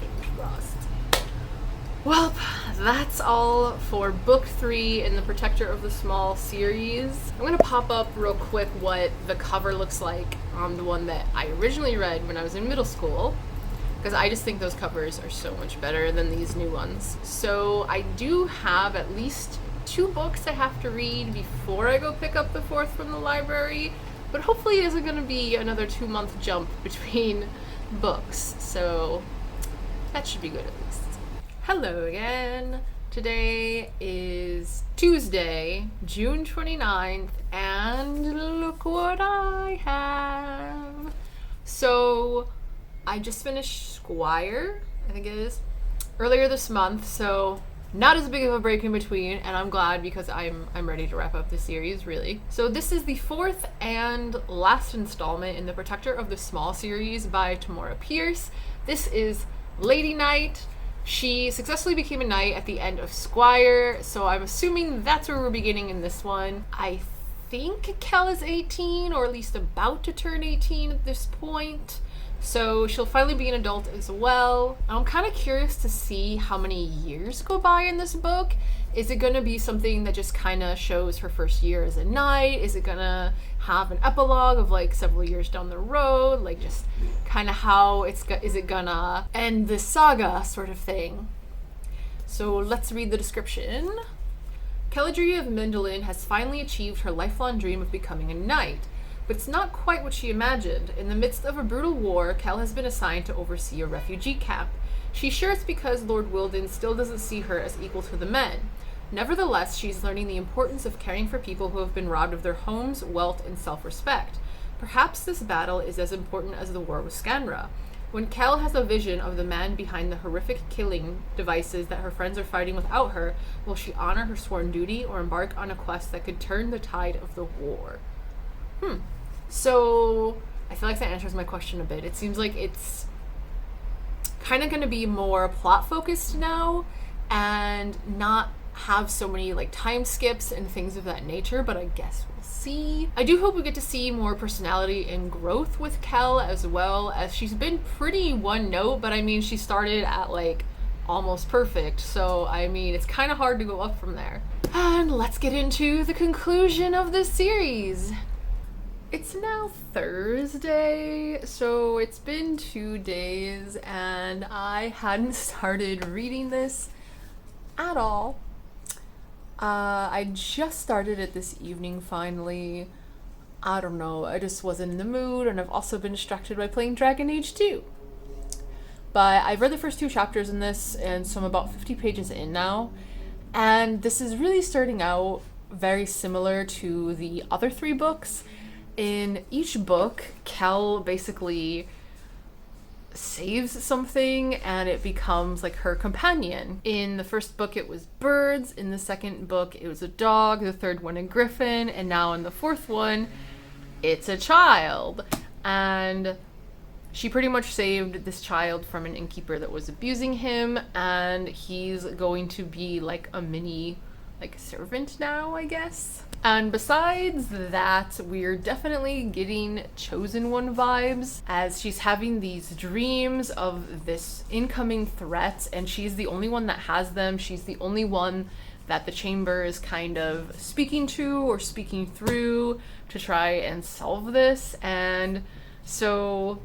Fingers crossed. Well, that's all for book 3 in the Protector of the Small series. I'm gonna pop up real quick what the cover looks like on the one that I originally read when I was in middle school, because I just think those covers are so much better than these new ones. So I do have at least 2 books I have to read before I go pick up the 4th from the library, but hopefully it isn't gonna be another 2-month jump between books, so that should be good at least. Hello again. Today is Tuesday, June 29th, and look what I have. So I just finished Squire, I think it is, earlier this month, so not as big of a break in between, and I'm glad because I'm ready to wrap up the series, really. So this is the 4th and last installment in the Protector of the Small series by Tamora Pierce. This is Lady Knight. She successfully became a knight at the end of Squire, so I'm assuming that's where we're beginning in this one. I think Kel is 18, or at least about to turn 18 at this point, so she'll finally be an adult as well. I'm kind of curious to see how many years go by in this book. Is it going to be something that just kind of shows her first year as a knight? Is it going to have an epilogue of like several years down the road? Like just kind of how is it gonna end this saga sort of thing? So let's read the description. Keladria of Mindolin has finally achieved her lifelong dream of becoming a knight, but it's not quite what she imagined. In the midst of a brutal war, Kel has been assigned to oversee a refugee camp. She's sure it's because Lord Wilden still doesn't see her as equal to the men. Nevertheless, she's learning the importance of caring for people who have been robbed of their homes, wealth, and self-respect. Perhaps this battle is as important as the war with Scanra. When Kel has a vision of the man behind the horrific killing devices that her friends are fighting without her, will she honor her sworn duty or embark on a quest that could turn the tide of the war? So, I feel like that answers my question a bit. It seems like it's kind of going to be more plot-focused now, and not have so many like time skips and things of that nature, but I guess we'll see. I do hope we get to see more personality and growth with Kel, as well, as she's been pretty one note, but I mean she started at like almost perfect, so I mean it's kind of hard to go up from there. And let's get into the conclusion of this series. It's now Thursday, so it's been 2 days and I hadn't started reading this at all. I just started it this evening finally. I don't know, I just wasn't in the mood, and I've also been distracted by playing Dragon Age 2. But I've read the first 2 chapters in this, and so I'm about 50 pages in now. And this is really starting out very similar to the other 3 books. In each book, Kel basically saves something and it becomes like her companion. In the first book it was birds, in the second book it was a dog, the third one a griffin, and now in the 4th one it's a child. And she pretty much saved this child from an innkeeper that was abusing him, and he's going to be like a mini like servant now, I guess. And besides that, we're definitely getting Chosen One vibes, as she's having these dreams of this incoming threat, and she's the only one that has them. She's the only one that the chamber is kind of speaking to or speaking through to try and solve this. And so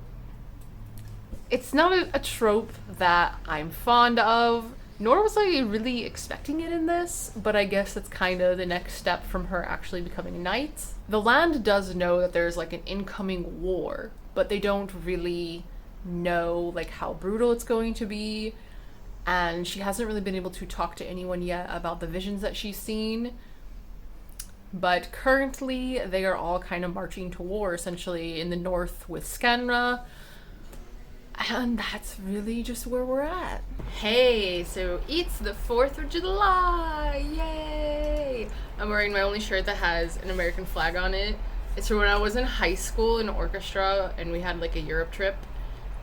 it's not a trope that I'm fond of, nor was I really expecting it in this, but I guess it's kind of the next step from her actually becoming a knight. The land does know that there's like an incoming war, but they don't really know like how brutal it's going to be, and she hasn't really been able to talk to anyone yet about the visions that she's seen. But currently they are all kind of marching to war, essentially in the north with Scanra. And that's really just where we're at. Hey, so it's the 4th of July! Yay! I'm wearing my only shirt that has an American flag on it. It's from when I was in high school in orchestra and we had like a Europe trip.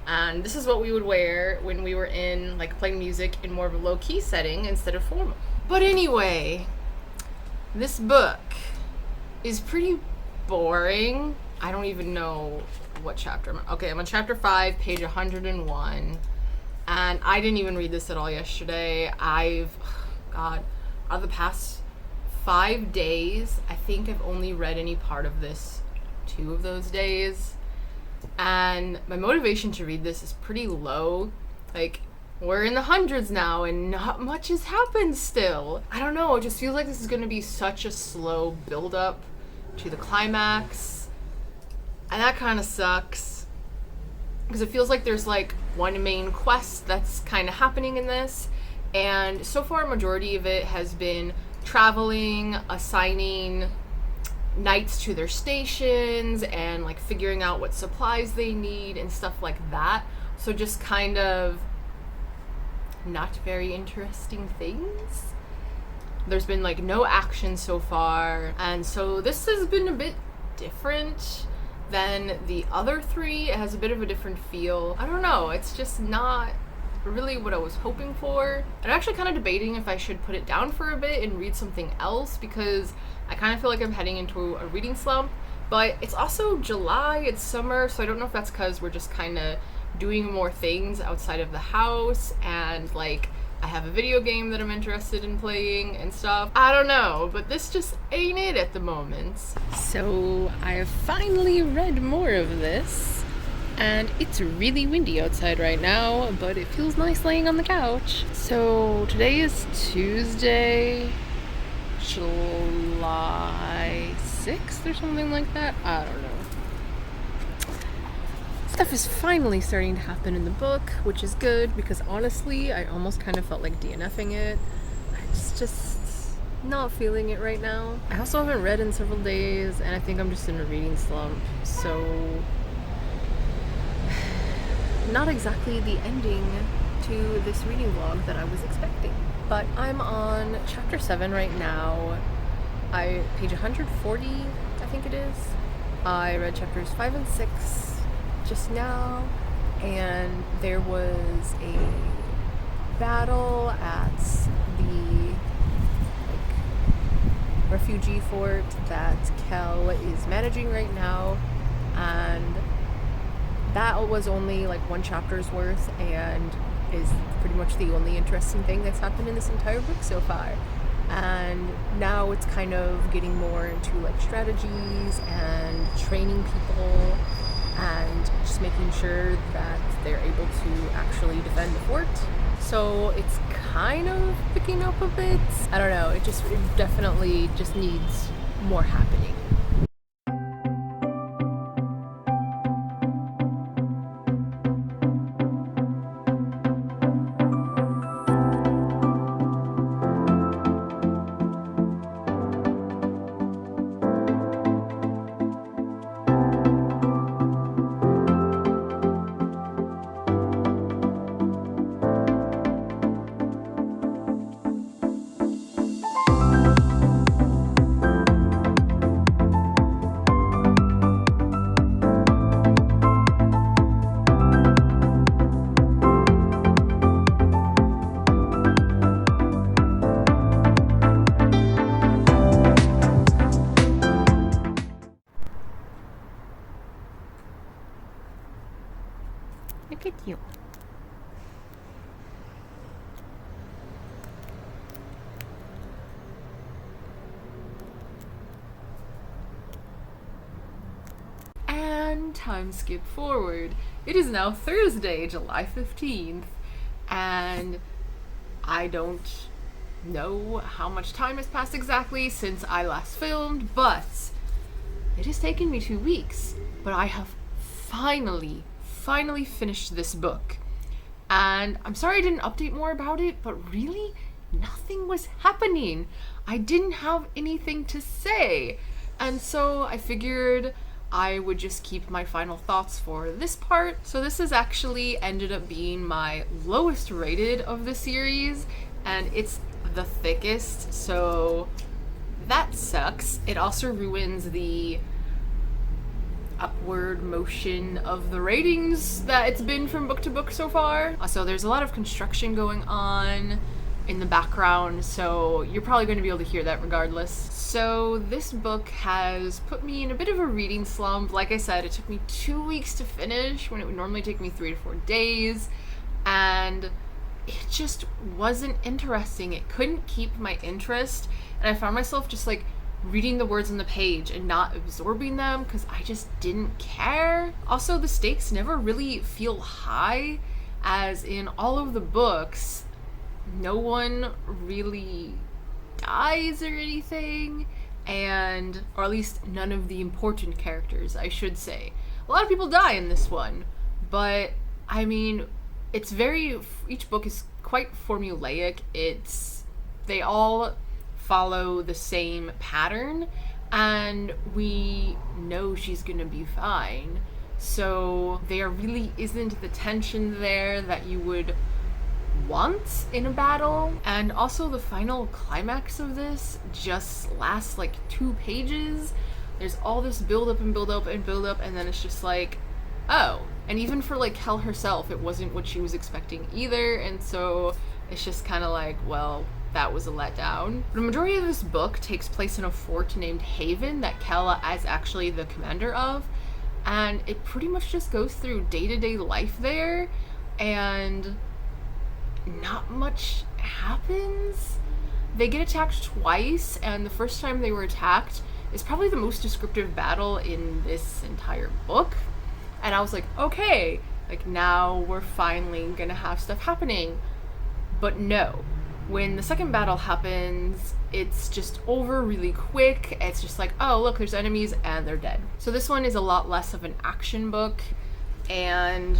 And this is what we would wear when we were in like playing music in more of a low-key setting instead of formal. But anyway, this book is pretty boring. I don't even know what chapter I'm on. Okay, I'm on chapter 5, page 101. And I didn't even read this at all yesterday. God, out of the past 5 days, I think I've only read any part of this 2 of those days. And my motivation to read this is pretty low. Like, we're in the hundreds now and not much has happened still. I don't know, it just feels like this is gonna be such a slow build-up to the climax. And that kind of sucks. Because it feels like there's like one main quest that's kind of happening in this. And so far, a majority of it has been traveling, assigning knights to their stations, and like figuring out what supplies they need and stuff like that. So just kind of not very interesting things. There's been like no action so far, and so this has been a bit different than the other 3. It has a bit of a different feel. I don't know, it's just not really what I was hoping for. I'm actually kind of debating if I should put it down for a bit and read something else, because I kind of feel like I'm heading into a reading slump. But it's also July, it's summer, so I don't know if that's because we're just kind of doing more things outside of the house, and like I have a video game that I'm interested in playing and stuff. I don't know, but this just ain't it at the moment. So I've finally read more of this, and it's really windy outside right now, but it feels nice laying on the couch. So today is Tuesday, July 6th or something like that. I don't know. Stuff is finally starting to happen in the book, which is good, because honestly, I almost kind of felt like DNFing it. I just not feeling it right now. I also haven't read in several days, and I think I'm just in a reading slump, so not exactly the ending to this reading vlog that I was expecting. But I'm on chapter 7 right now. Page 140, I think it is. I read chapters 5 and 6 just now, and there was a battle at the refugee fort that Kel is managing right now, and that was only like 1 chapter's worth and is pretty much the only interesting thing that's happened in this entire book so far. And now it's kind of getting more into like strategies and training people and just making sure that they're able to actually defend the fort. So it's kind of picking up a bit. I don't know, it definitely just needs more happening. Look at you. And time skip forward. It is now Thursday, July 15th, and I don't know how much time has passed exactly since I last filmed, but it has taken me 2 weeks. But I have finally finished this book. And I'm sorry I didn't update more about it, but really, nothing was happening. I didn't have anything to say. And so I figured I would just keep my final thoughts for this part. So this has actually ended up being my lowest rated of the series, and it's the thickest, so that sucks. It also ruins the upward motion of the ratings that it's been from book to book so far. So there's a lot of construction going on. in the background, so you're probably going to be able to hear that regardless. So this book has put me in a bit of a reading slump. Like I said, it took me 2 weeks to finish when it would normally take me 3 to 4 days, and it just wasn't interesting. It couldn't keep my interest, and I found myself just like reading the words on the page and not absorbing them because I just didn't care. Also, the stakes never really feel high, as in all of the books, no one really dies or anything, and or at least none of the important characters, I should say. A lot of people die in this one, but I mean, it's each book is quite formulaic. They all follow the same pattern, and we know she's gonna be fine. So there really isn't the tension there that you would want in a battle. And also the final climax of this just lasts like 2 pages. There's all this build up and build up and build up, and then it's just like, oh. And even for like Kel herself, it wasn't what she was expecting either, and so it's just kind of like, well, that was a letdown. The majority of this book takes place in a fort named Haven that Kel is actually the commander of, and it pretty much just goes through day-to-day life there, and not much happens. They get attacked twice, and the first time they were attacked is probably the most descriptive battle in this entire book. And I was like, okay, like now we're finally gonna have stuff happening. But no. When the second battle happens, it's just over really quick. It's just like, oh, look, there's enemies and they're dead. So this one is a lot less of an action book and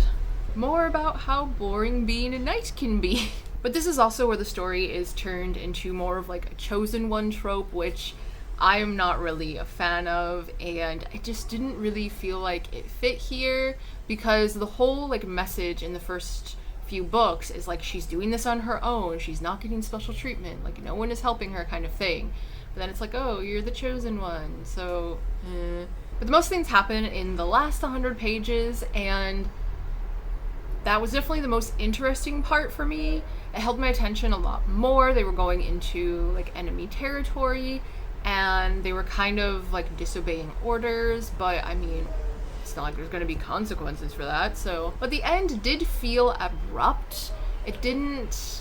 more about how boring being a knight can be. But this is also where the story is turned into more of like a chosen one trope, which I am not really a fan of, and I just didn't really feel like it fit here, because the whole like message in the first few books is like she's doing this on her own, she's not getting special treatment, like no one is helping her kind of thing. But then it's like, oh, you're the chosen one, so But the most things happen in the last 100 pages, and that was definitely the most interesting part for me. It held my attention a lot more. They were going into like enemy territory, and they were kind of like disobeying orders, but I mean, it's not like there's going to be consequences for that. So, but the end did feel abrupt. It didn't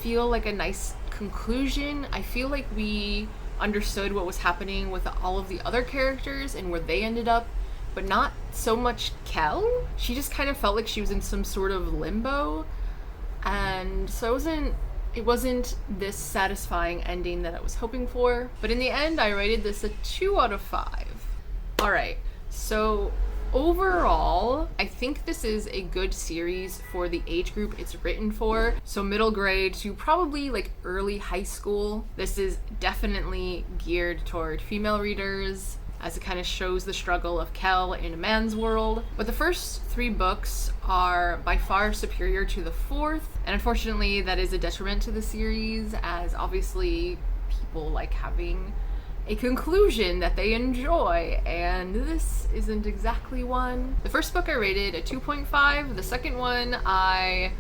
feel like a nice conclusion. I feel like we understood what was happening with all of the other characters and where they ended up, but not so much Kel. She just kind of felt like she was in some sort of limbo, and so it wasn't this satisfying ending that I was hoping for. But in the end, I rated this a 2 out of 5. Alright, so overall, I think this is a good series for the age group it's written for. So middle grade to probably like early high school. This is definitely geared toward female readers, as it kind of shows the struggle of Kel in a man's world. But the first 3 books are by far superior to the 4th, and unfortunately that is a detriment to the series, as obviously people like having a conclusion that they enjoy, and this isn't exactly one. The first book I rated a 2.5, the second one I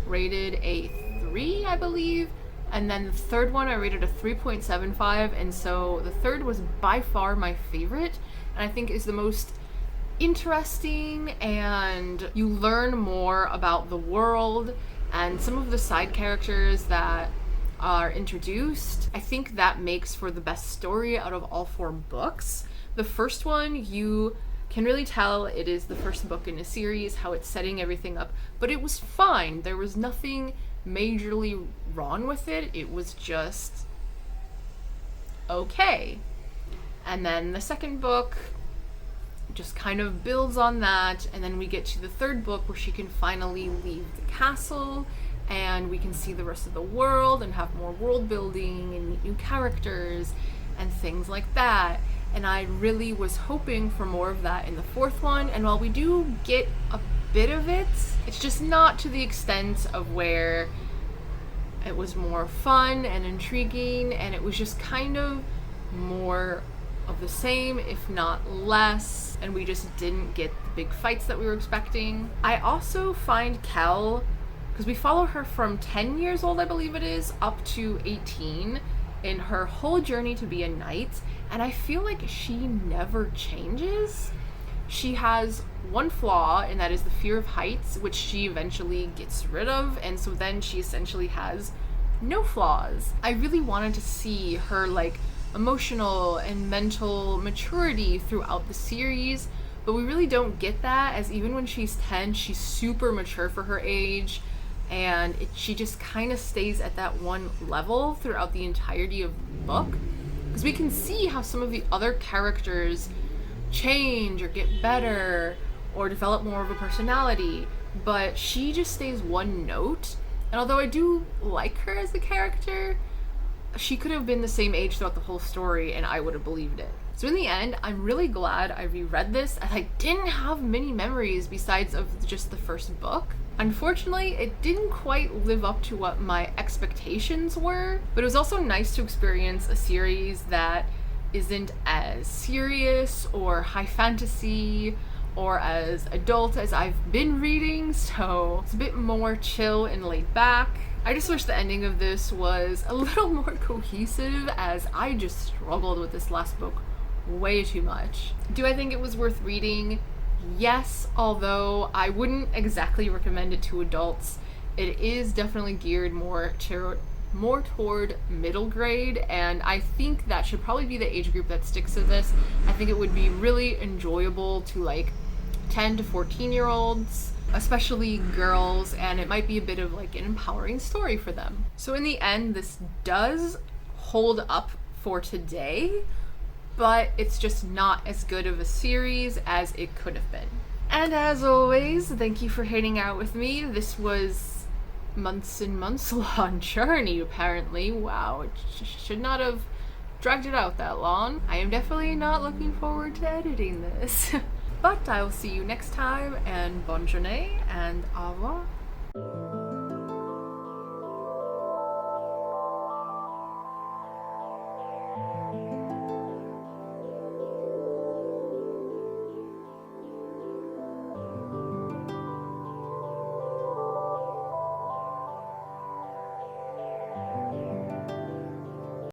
rated a 3, I believe, and then the third one I rated a 3.75, and so the third was by far my favorite, and I think is the most interesting, and you learn more about the world and some of the side characters that are introduced. I think that makes for the best story out of all 4 books. The first one, you can really tell it is the first book in a series, how it's setting everything up, but it was fine. There was nothing majorly wrong with it. It was just okay. And then the second book just kind of builds on that, and then we get to the third book where she can finally leave the castle and we can see the rest of the world and have more world building and meet new characters and things like that. And I really was hoping for more of that in the fourth one, and while we do get a bit of it, it's just not to the extent of where it was more fun and intriguing, and it was just kind of more of the same, if not less, and we just didn't get the big fights that we were expecting. I also find Kel because we follow her from 10 years old, I believe it is, up to 18 in her whole journey to be a knight, and I feel like she never changes. She has one flaw, and that is the fear of heights, which she eventually gets rid of, and so then she essentially has no flaws. I really wanted to see her like emotional and mental maturity throughout the series, but we really don't get that, as even when she's 10, she's super mature for her age, and she just kind of stays at that one level throughout the entirety of the book. Because we can see how some of the other characters change or get better or develop more of a personality, but she just stays one note. And although I do like her as a character, she could have been the same age throughout the whole story and I would have believed it. So in the end, I'm really glad I reread this, as I didn't have many memories besides of just the first book. Unfortunately, it didn't quite live up to what my expectations were, but it was also nice to experience a series that isn't as serious or high fantasy or as adult as I've been reading, so it's a bit more chill and laid back. I just wish the ending of this was a little more cohesive, as I just struggled with this last book way too much. Do I think it was worth reading? Yes, although I wouldn't exactly recommend it to adults. It is definitely geared more toward middle grade, and I think that should probably be the age group that sticks to this. I think it would be really enjoyable to like 10 to 14-year-olds, especially girls, and it might be a bit of like an empowering story for them. So in the end, this does hold up for today, but it's just not as good of a series as it could have been. And as always, thank you for hanging out with me. This was months and months long journey, apparently. Wow, it should not have dragged it out that long. I am definitely not looking forward to editing this. But I will see you next time, and bonne journée, and au revoir.